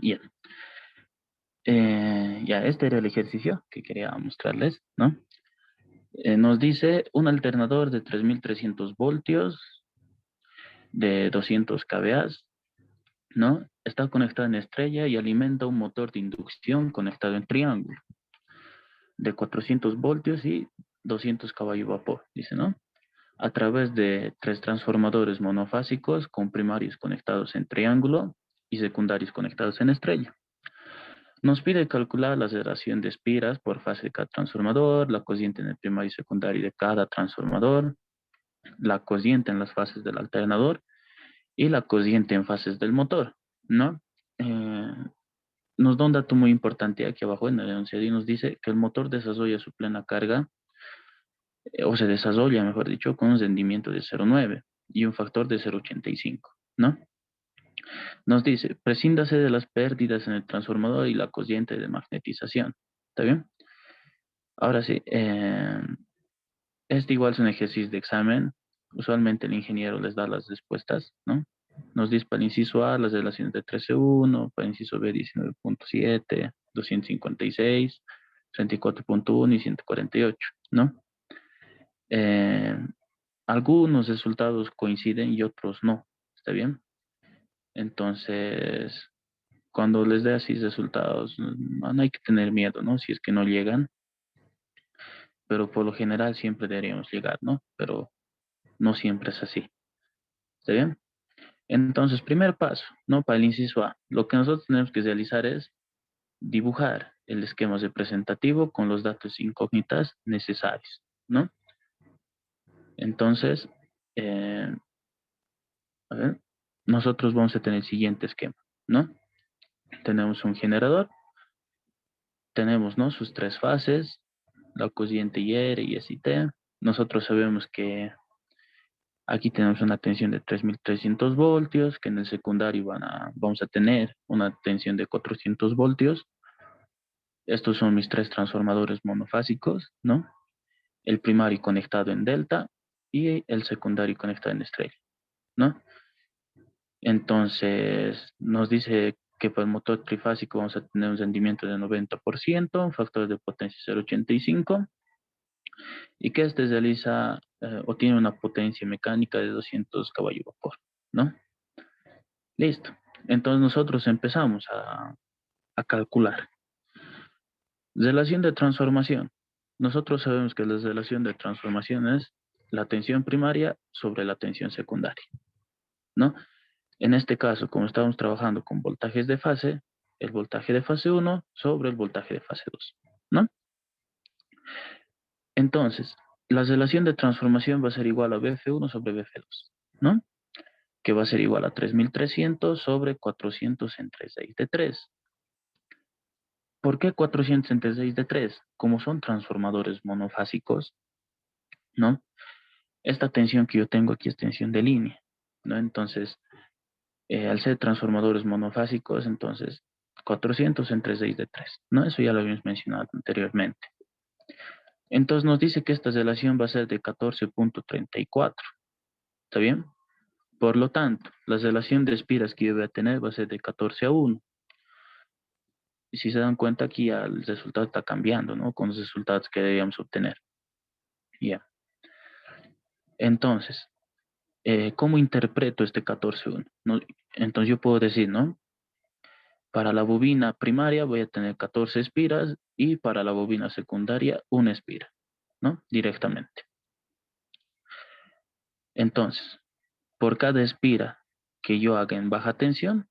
Bien. Ya, este era el ejercicio que quería mostrarles, ¿no? Nos dice un alternador de 3300 voltios, de 200 kVA, ¿no? Está conectado en estrella y alimenta un motor de inducción conectado en triángulo, de 400 voltios y 200 caballos vapor, dice, ¿no? A través de tres transformadores monofásicos con primarios conectados en triángulo y secundarios conectados en estrella. Nos pide calcular la aceleración de espiras por fase de cada transformador, la cociente en el primario y secundario de cada transformador, la cociente en las fases del alternador y la cociente en fases del motor, ¿no? Eh, Nos da un dato muy importante aquí abajo en el enunciado y nos dice que el motor desarrolla su plena carga, o se desarrolla, mejor dicho, con un rendimiento de 0,9 y un factor de 0,85, ¿no? Nos dice, prescíndase de las pérdidas en el transformador y la cociente de magnetización. ¿Está bien? Ahora sí, este igual es un ejercicio de examen. Usualmente el ingeniero les da las respuestas, ¿no? Nos dice para el inciso A las relaciones de 13.1, para el inciso B 19.7, 256, 34.1 y 148, ¿no? Eh, Algunos resultados coinciden y otros no, ¿está bien? Entonces, cuando les dé así resultados, no hay que tener miedo, ¿no? Si es que no llegan, pero por lo general siempre deberíamos llegar, ¿no? Pero no siempre es así, ¿está bien? Entonces, primer paso, ¿no? Para el inciso A, lo que nosotros tenemos que realizar es dibujar el esquema representativo con los datos incógnitas necesarios, ¿no? Entonces, eh, a ver, nosotros vamos a tener el siguiente esquema, ¿no? Tenemos un generador, tenemos, ¿no? Sus tres fases, la cociente Y, R y S y T. Nosotros sabemos que aquí tenemos una tensión de 3300 voltios, que en el secundario vamos a tener una tensión de 400 voltios. Estos son mis tres transformadores monofásicos, ¿no? El primario conectado en delta y el secundario conectado en estrella, ¿no? Entonces, nos dice que para el motor trifásico vamos a tener un rendimiento de 90%, un factor de potencia 0,85 y que este realiza o tiene una potencia mecánica de 200 caballos vapor, ¿no? Listo. Entonces nosotros empezamos a calcular. Relación de transformación. Nosotros sabemos que la relación de transformación es la tensión primaria sobre la tensión secundaria, ¿no? En este caso, como estamos trabajando con voltajes de fase, el voltaje de fase 1 sobre el voltaje de fase 2, ¿no? Entonces, la relación de transformación va a ser igual a Bf1 sobre Bf2, ¿no? Que va a ser igual a 3300 sobre 400 entre 6 de 3. ¿Por qué 400 entre 6 de 3? Como son transformadores monofásicos, ¿no? Esta tensión que yo tengo aquí es tensión de línea, ¿no? Entonces, al ser transformadores monofásicos, entonces 400 entre 6 de 3, ¿no? Eso ya lo habíamos mencionado anteriormente. Entonces nos dice que esta relación va a ser de 14.34, ¿está bien? Por lo tanto, la relación de espiras que yo voy a tener va a ser de 14 a 1. Y si se dan cuenta aquí ya el resultado está cambiando, ¿no? Con los resultados que debíamos obtener. Ya. Entonces, ¿cómo interpreto este 14 a 1? ¿No? Entonces yo puedo decir, ¿no? Para la bobina primaria voy a tener 14 espiras y para la bobina secundaria una espira, ¿no? Directamente. Entonces, por cada espira que yo haga en baja tensión,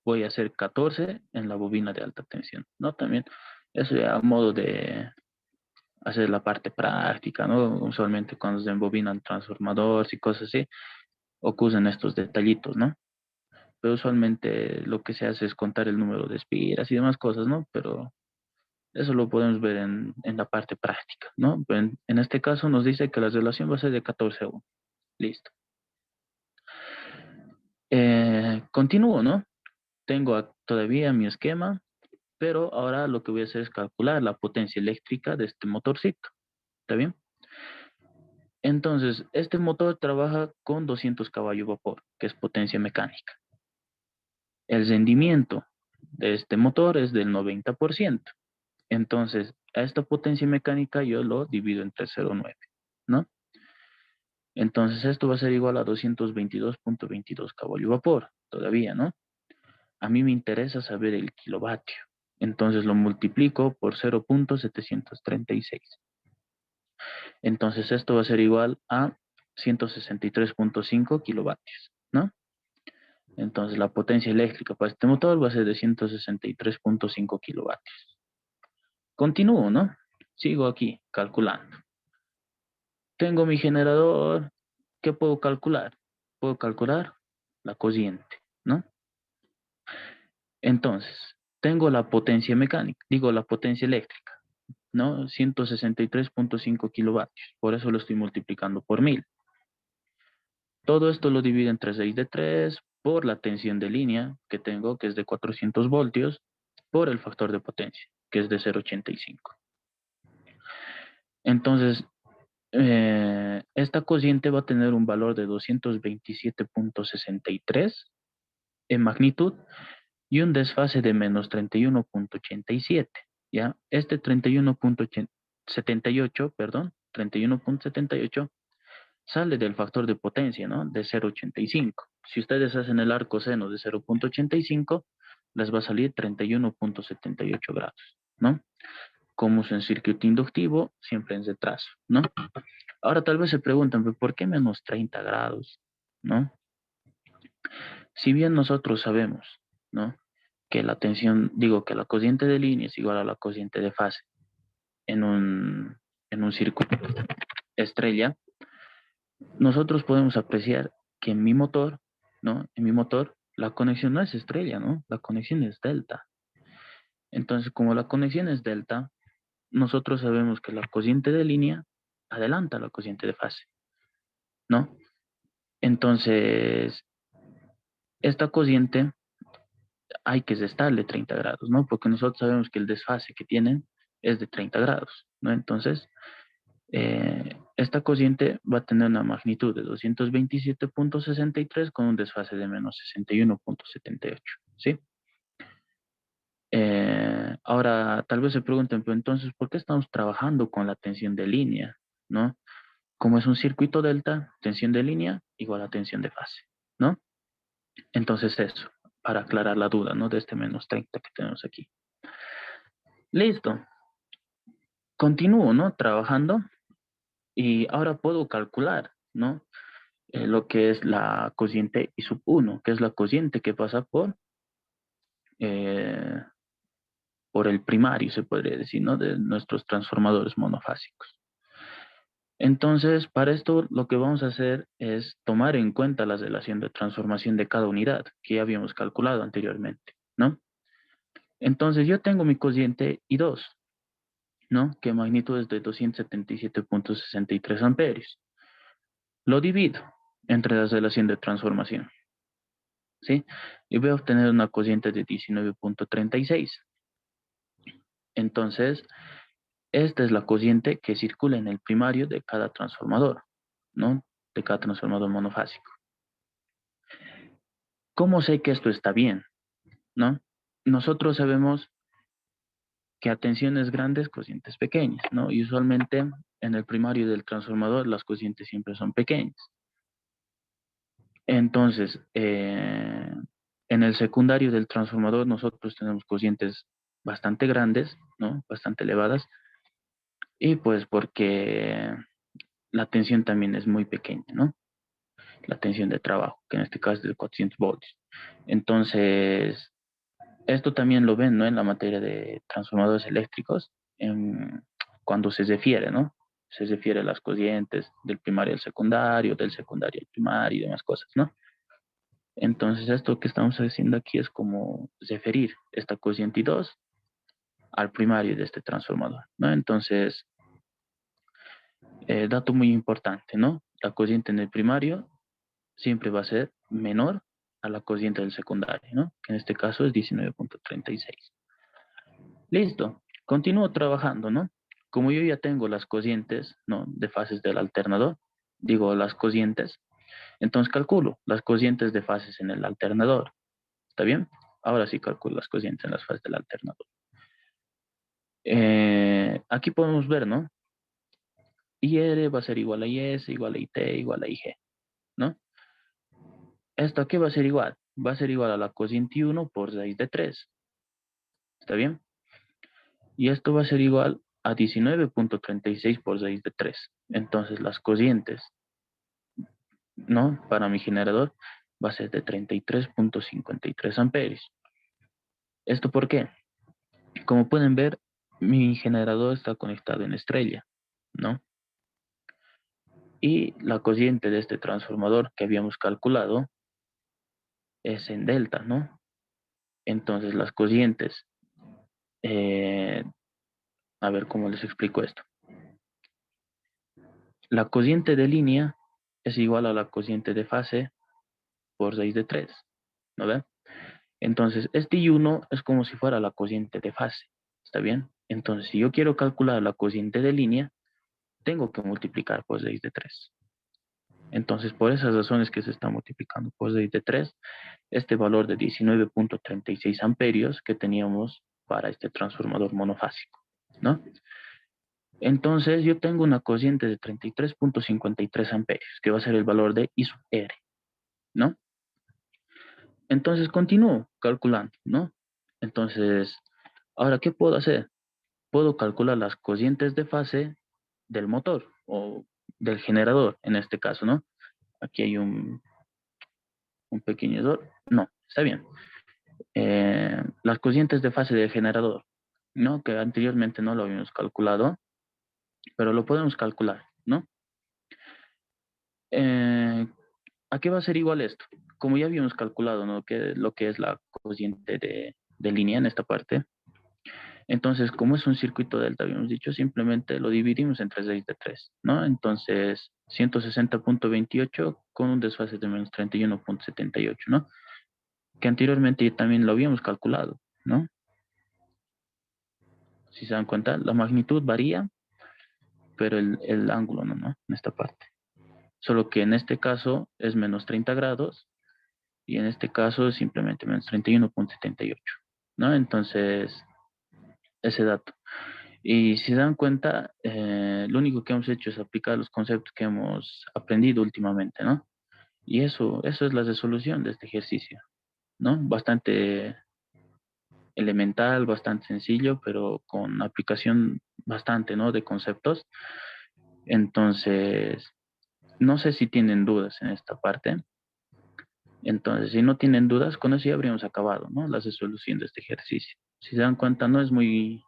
voy a hacer 14 en la bobina de alta tensión, ¿no? También, eso ya a modo de hacer la parte práctica, ¿no? Usualmente cuando se embobinan transformadores y cosas así, ocurren estos detallitos, ¿no? Pero usualmente lo que se hace es contar el número de espiras y demás cosas, ¿no? Pero eso lo podemos ver en la parte práctica, ¿no? En este caso nos dice que la relación va a ser de 14 a 1. Listo. Continúo, ¿no? Tengo todavía mi esquema, pero ahora lo que voy a hacer es calcular la potencia eléctrica de este motorcito. ¿Está bien? Entonces, este motor trabaja con 200 caballos vapor, que es potencia mecánica. El rendimiento de este motor es del 90%. Entonces, a esta potencia mecánica yo lo divido entre 0,9, ¿no? Entonces, esto va a ser igual a 222.22 caballo vapor, todavía, ¿no? A mí me interesa saber el kilovatio. Entonces, lo multiplico por 0.736. Entonces, esto va a ser igual a 163.5 kilovatios, ¿no? Entonces, la potencia eléctrica para este motor va a ser de 163.5 kilovatios. Continúo, ¿no? Sigo aquí calculando. Tengo mi generador. ¿Qué puedo calcular? Puedo calcular la cociente, ¿no? Entonces, tengo la potencia mecánica, digo la potencia eléctrica, ¿no? 163.5 kilovatios. Por eso lo estoy multiplicando por 1000. Todo esto lo divido entre 6 de 3 por la tensión de línea que tengo, que es de 400 voltios, por el factor de potencia, que es de 0,85. Entonces, esta cociente va a tener un valor de 227.63 en magnitud y un desfase de menos 31.87. ¿Ya? Este 31.78, perdón, 31.78 sale del factor de potencia, ¿no? De 0,85. Si ustedes hacen el arco seno de 0,85, les va a salir 31.78 grados, ¿no? Como es un circuito inductivo, siempre es de trazo, ¿no? Ahora tal vez se preguntan, ¿por qué menos 30 grados? ¿No? Si bien nosotros sabemos, ¿no? Que la tensión, digo que la cociente de línea es igual a la cociente de fase en un circuito estrella, nosotros podemos apreciar que en mi motor, ¿no? En mi motor, la conexión no es estrella, ¿no? La conexión es delta. Entonces, como la conexión es delta, nosotros sabemos que la cociente de línea adelanta la cociente de fase, ¿no? Entonces, esta cociente hay que restarle 30 grados, ¿no? Porque nosotros sabemos que el desfase que tienen es de 30 grados, ¿no? Entonces, esta cociente va a tener una magnitud de 227.63 con un desfase de menos 61.78, ¿sí? Ahora, tal vez se pregunten, pero entonces, ¿por qué estamos trabajando con la tensión de línea, ¿no? Como es un circuito delta, tensión de línea igual a tensión de fase, ¿no? Entonces eso, para aclarar la duda, ¿no? De este menos 30 que tenemos aquí. Listo. Continúo, ¿no? Trabajando y ahora puedo calcular, ¿no? Lo que es la cociente I sub 1, que es la cociente que pasa eh, por el primario, se podría decir, ¿no? De nuestros transformadores monofásicos. Entonces, para esto lo que vamos a hacer es tomar en cuenta la relación de transformación de cada unidad que ya habíamos calculado anteriormente, ¿no? Entonces, yo tengo mi cociente I2, ¿no? Que magnitud es de 277.63 amperios. Lo divido entre la relación de transformación, ¿sí? Y voy a obtener una cociente de 19.36. Entonces, esta es la cociente que circula en el primario de cada transformador, ¿no? De cada transformador monofásico. ¿Cómo sé que esto está bien, no? Nosotros sabemos que a tensiones grandes, cocientes pequeñas, ¿no? Y usualmente en el primario del transformador las cocientes siempre son pequeñas. Entonces, en el secundario del transformador nosotros tenemos cocientes bastante grandes, ¿no? Bastante elevadas. Y pues porque la tensión también es muy pequeña, ¿no? La tensión de trabajo, que en este caso es de 400 voltios. Entonces, esto también lo ven, ¿no? En la materia de transformadores eléctricos, cuando se refiere, ¿no? Se refiere a las cocientes del primario al secundario, del secundario al primario y demás cosas, ¿no? Entonces, esto que estamos haciendo aquí es como referir esta cociente 2 al primario de este transformador, ¿no? Entonces, dato muy importante, ¿no? La cociente en el primario siempre va a ser menor a la cociente del secundario, ¿no? Que en este caso es 19.36. Listo, continúo trabajando, ¿no? Como yo ya tengo las cocientes, ¿no? De fases del alternador, digo las cocientes, entonces calculo las cocientes de fases en el alternador, ¿está bien? Ahora sí calculo las cocientes en las fases del alternador. Aquí podemos ver, ¿no? IR va a ser igual a IS, igual a IT, igual a IG, ¿no? ¿Esto a qué va a ser igual? Va a ser igual a la cociente 1 por 6 de 3. ¿Está bien? Y esto va a ser igual a 19.36 por 6 de 3. Entonces las cocientes, ¿no? Para mi generador va a ser de 33.53 amperios. ¿Esto por qué? Como pueden ver, mi generador está conectado en estrella, ¿no? Y la cociente de este transformador que habíamos calculado es en delta, ¿no? Entonces las cocientes, eh, a ver cómo les explico esto. La cociente de línea es igual a la cociente de fase por 6 de 3, ¿no ven? Entonces, este I1 es como si fuera la cociente de fase, ¿está bien? Entonces, si yo quiero calcular la cociente de línea, tengo que multiplicar por 6 de 3. Entonces, por esas razones que se está multiplicando por 6 de 3, este valor de 19.36 amperios que teníamos para este transformador monofásico, ¿no? Entonces, yo tengo una cociente de 33.53 amperios, que va a ser el valor de I sub R, ¿no? Entonces, continúo calculando, ¿no? Entonces, ahora, ¿qué puedo hacer? Puedo calcular las cocientes de fase del motor o del generador, en este caso, ¿no? Aquí hay un pequeño error. No, está bien. Las cocientes de fase del generador, ¿no? Que anteriormente no lo habíamos calculado, pero lo podemos calcular, ¿no? Eh, ¿A qué va a ser igual esto? Como ya habíamos calculado, ¿no? Que lo que es la cociente de línea en esta parte. Entonces, como es un circuito delta, habíamos dicho, simplemente lo dividimos entre 6 de 3, ¿no? Entonces, 160.28 con un desfase de menos 31.78, ¿no? Que anteriormente también lo habíamos calculado, ¿no? Si se dan cuenta, la magnitud varía, pero el ángulo no, ¿no? En esta parte. Solo que en este caso es menos 30 grados y en este caso es simplemente menos 31.78, ¿no? Entonces, ese dato. Y si se dan cuenta, lo único que hemos hecho es aplicar los conceptos que hemos aprendido últimamente, ¿no? Y eso es la resolución de este ejercicio, ¿no? Bastante elemental, bastante sencillo, pero con aplicación bastante, ¿no? De conceptos. Entonces, no sé si tienen dudas en esta parte. Entonces, si no tienen dudas, con eso ya habríamos acabado, ¿no? La resolución de este ejercicio. Si se dan cuenta, no es muy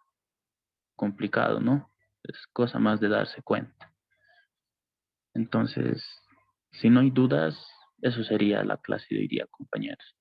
complicado, ¿no? Es cosa más de darse cuenta. Entonces, si no hay dudas, eso sería la clase de hoy día, compañeros.